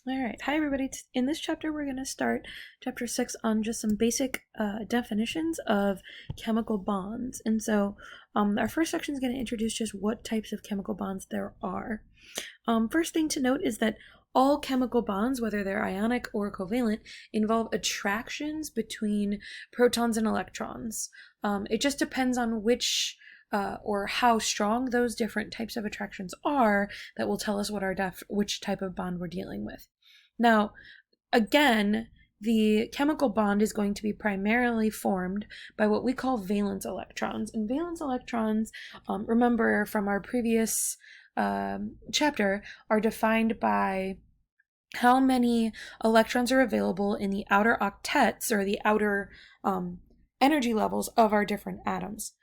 All right. Hi, everybody. In this chapter, we're going to start chapter 6 on just some basic definitions of chemical bonds. And so our first section is going to introduce just what types of chemical bonds there are. First thing to note is that all chemical bonds, whether they're ionic or covalent, involve attractions between protons and electrons. It just depends on which or how strong those different types of attractions are that will tell us what which type of bond we're dealing with. Now, again, the chemical bond is going to be primarily formed by what we call valence electrons. And valence electrons, remember from our previous chapter, are defined by how many electrons are available in the outer octets or the outer energy levels of our different atoms.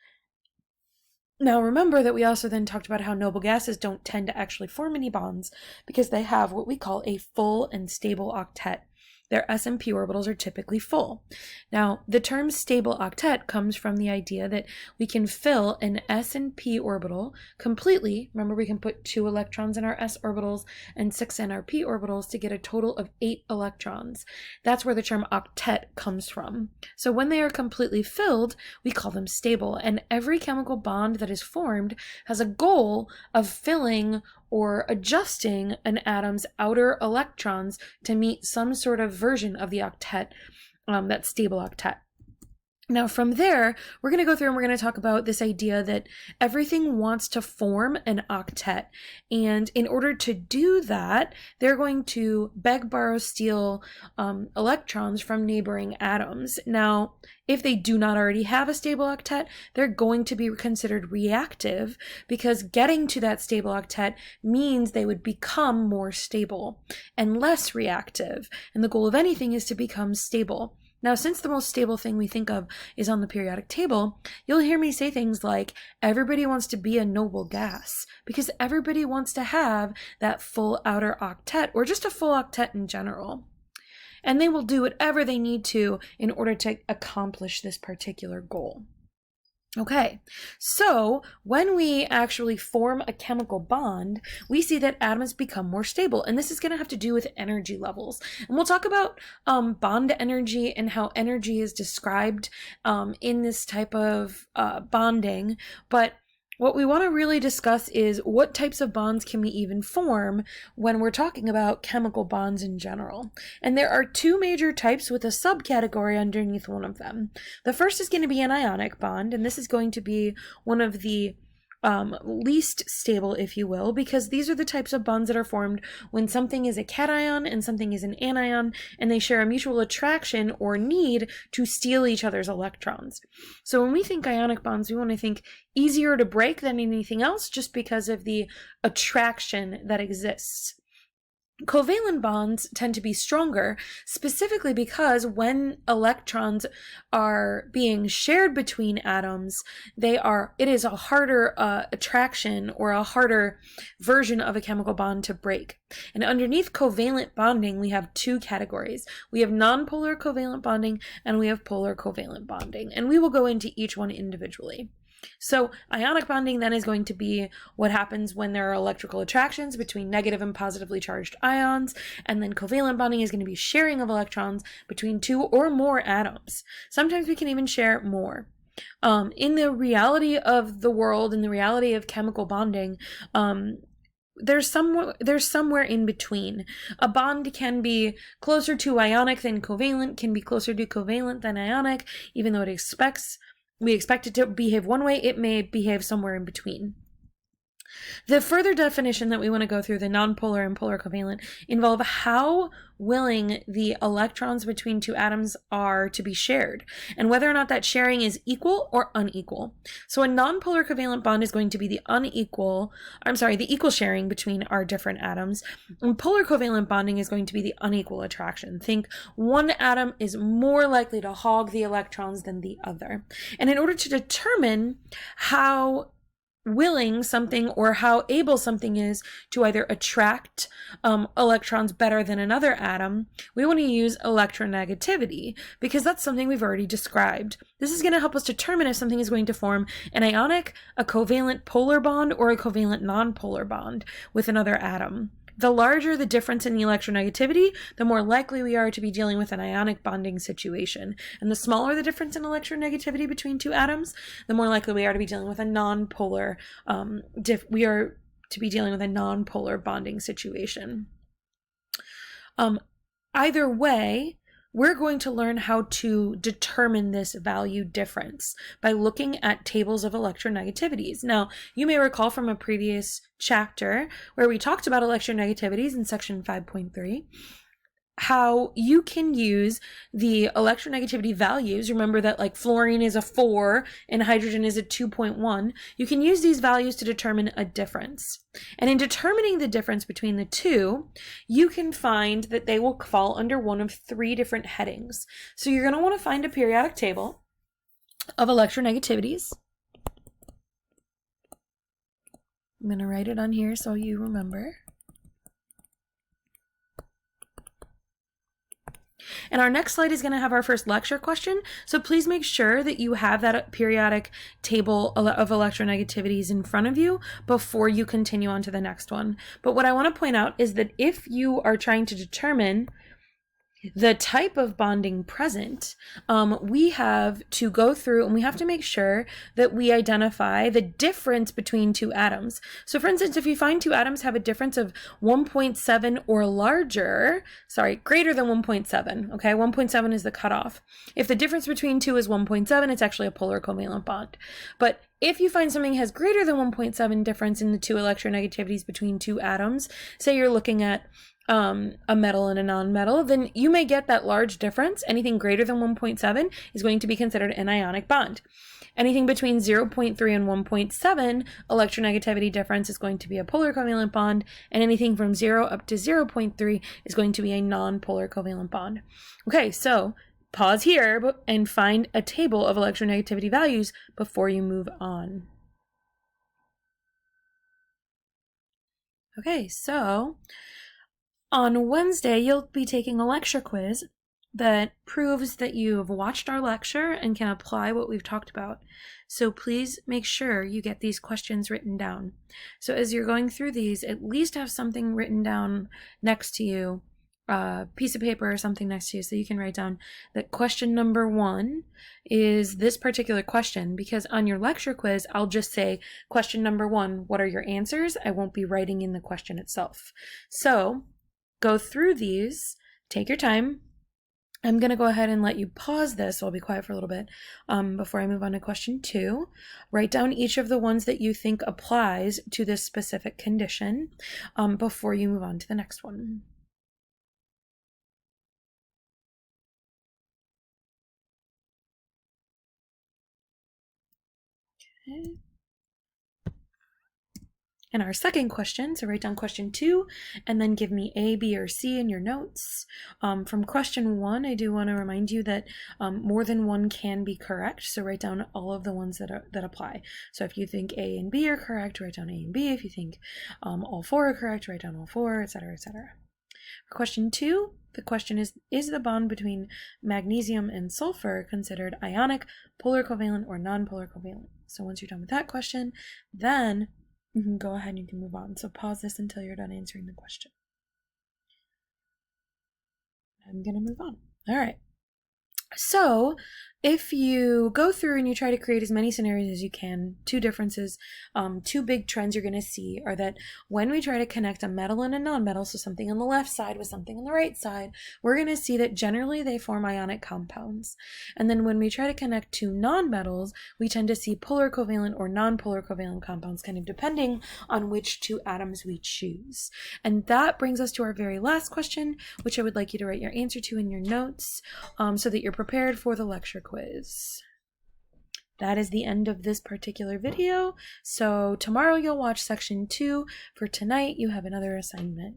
Now remember that we also then talked about how noble gases don't tend to actually form any bonds because they have what we call a full and stable octet. Their s and p orbitals are typically full. Now, the term stable octet comes from the idea that we can fill an s and p orbital completely. Remember, we can put 2 electrons in our s orbitals and 6 in our p orbitals to get a total of 8 electrons. That's where the term octet comes from. So when they are completely filled, we call them stable. And every chemical bond that is formed has a goal of filling or adjusting an atom's outer electrons to meet some sort of version of the octet, that stable octet. Now from there, we're going to go through and we're going to talk about this idea that everything wants to form an octet. And in order to do that, they're going to beg, borrow, steal electrons from neighboring atoms. Now, if they do not already have a stable octet, they're going to be considered reactive because getting to that stable octet means they would become more stable and less reactive. And the goal of anything is to become stable. Now, since the most stable thing we think of is on the periodic table, you'll hear me say things like, everybody wants to be a noble gas, because everybody wants to have that full outer octet, or just a full octet in general. And they will do whatever they need to in order to accomplish this particular goal. Okay, so when we actually form a chemical bond, we see that atoms become more stable, and this is going to have to do with energy levels. And we'll talk about bond energy and how energy is described in this type of bonding, but what we want to really discuss is what types of bonds can we even form when we're talking about chemical bonds in general. And there are 2 major types with a subcategory underneath one of them. The first is going to be an ionic bond, and this is going to be one of the least stable, if you will, because these are the types of bonds that are formed when something is a cation and something is an anion, and they share a mutual attraction or need to steal each other's electrons. So when we think ionic bonds, we want to think easier to break than anything else just because of the attraction that exists. Covalent bonds tend to be stronger, specifically because when electrons are being shared between atoms, it is a harder attraction or a harder version of a chemical bond to break. And underneath covalent bonding, we have 2 categories. We have nonpolar covalent bonding and we have polar covalent bonding, and we will go into each one individually. So ionic bonding then is going to be what happens when there are electrical attractions between negative and positively charged ions, and then covalent bonding is going to be sharing of electrons between 2 or more atoms. Sometimes we can even share more. In the reality of the world, in the reality of chemical bonding, there's somewhere in between. A bond can be closer to ionic than covalent, can be closer to covalent than ionic, even though we expect it to behave one way, it may behave somewhere in between. The further definition that we want to go through, the nonpolar and polar covalent, involve how willing the electrons between 2 atoms are to be shared, and whether or not that sharing is equal or unequal. So a nonpolar covalent bond is going to be the equal sharing between our different atoms, and polar covalent bonding is going to be the unequal attraction. Think one atom is more likely to hog the electrons than the other. And in order to determine how willing something or how able something is to either attract electrons better than another atom, we want to use electronegativity because that's something we've already described. This is going to help us determine if something is going to form an ionic, a covalent polar bond, or a covalent nonpolar bond with another atom. The larger the difference in the electronegativity, the more likely we are to be dealing with an ionic bonding situation. And the smaller the difference in electronegativity between two atoms, the more likely we are to be dealing with a nonpolar bonding situation. Either way, we're going to learn how to determine this value difference by looking at tables of electronegativities. Now, you may recall from a previous chapter where we talked about electronegativities in section 5.3, how you can use the electronegativity values. Remember that like fluorine is a 4 and hydrogen is a 2.1. You can use these values to determine a difference. And in determining the difference between the two, you can find that they will fall under one of 3 different headings. So you're going to want to find a periodic table of electronegativities. I'm going to write it on here so you remember. And our next slide is going to have our first lecture question. So please make sure that you have that periodic table of electronegativities in front of you before you continue on to the next one. But what I want to point out is that if you are trying to determine the type of bonding present, we have to go through and we have to make sure that we identify the difference between two atoms. So for instance, if you find two atoms have a difference of 1.7 or larger, greater than 1.7, okay, 1.7 is the cutoff. If the difference between two is 1.7, it's actually a polar covalent bond. But if you find something has greater than 1.7 difference in the two electronegativities between two atoms, say you're looking at a metal and a non-metal, then you may get that large difference. Anything greater than 1.7 is going to be considered an ionic bond. Anything between 0.3 and 1.7 electronegativity difference is going to be a polar covalent bond, and anything from 0 up to 0.3 is going to be a non-polar covalent bond. Okay, so pause here and find a table of electronegativity values before you move on. Okay, so on Wednesday, you'll be taking a lecture quiz that proves that you have watched our lecture and can apply what we've talked about. So please make sure you get these questions written down. So as you're going through these, at least have something written down next to you, a piece of paper or something next to you, so you can write down that question number 1 is this particular question, because on your lecture quiz, I'll just say question number 1, what are your answers? I won't be writing in the question itself. So go through these, take your time. I'm going to go ahead and let you pause this, so I'll be quiet for a little bit before I move on to question 2. Write down each of the ones that you think applies to this specific condition before you move on to the next one. Okay. And our second question, so write down question 2 and then give me A, B, or C in your notes. From question 1, I do want to remind you that more than one can be correct, so write down all of the ones that apply. So if you think A and B are correct, write down A and B. If you think all 4 are correct, write down all 4, etc., etc. For question 2, the question is the bond between magnesium and sulfur considered ionic, polar covalent, or non-polar covalent? So once you're done with that question, then you can go ahead and you can move on. So pause this until you're done answering the question. I'm going to move on. All right. So if you go through and you try to create as many scenarios as you can, 2 differences, 2 big trends you're going to see are that when we try to connect a metal and a non-metal, so something on the left side with something on the right side, we're going to see that generally they form ionic compounds. And then when we try to connect 2 non-metals, we tend to see polar covalent or non-polar covalent compounds, kind of depending on which 2 atoms we choose. And that brings us to our very last question, which I would like you to write your answer to in your notes so that you're prepared for the lecture quiz. That is the end of this particular video. So tomorrow you'll watch section 2. For tonight, you have another assignment.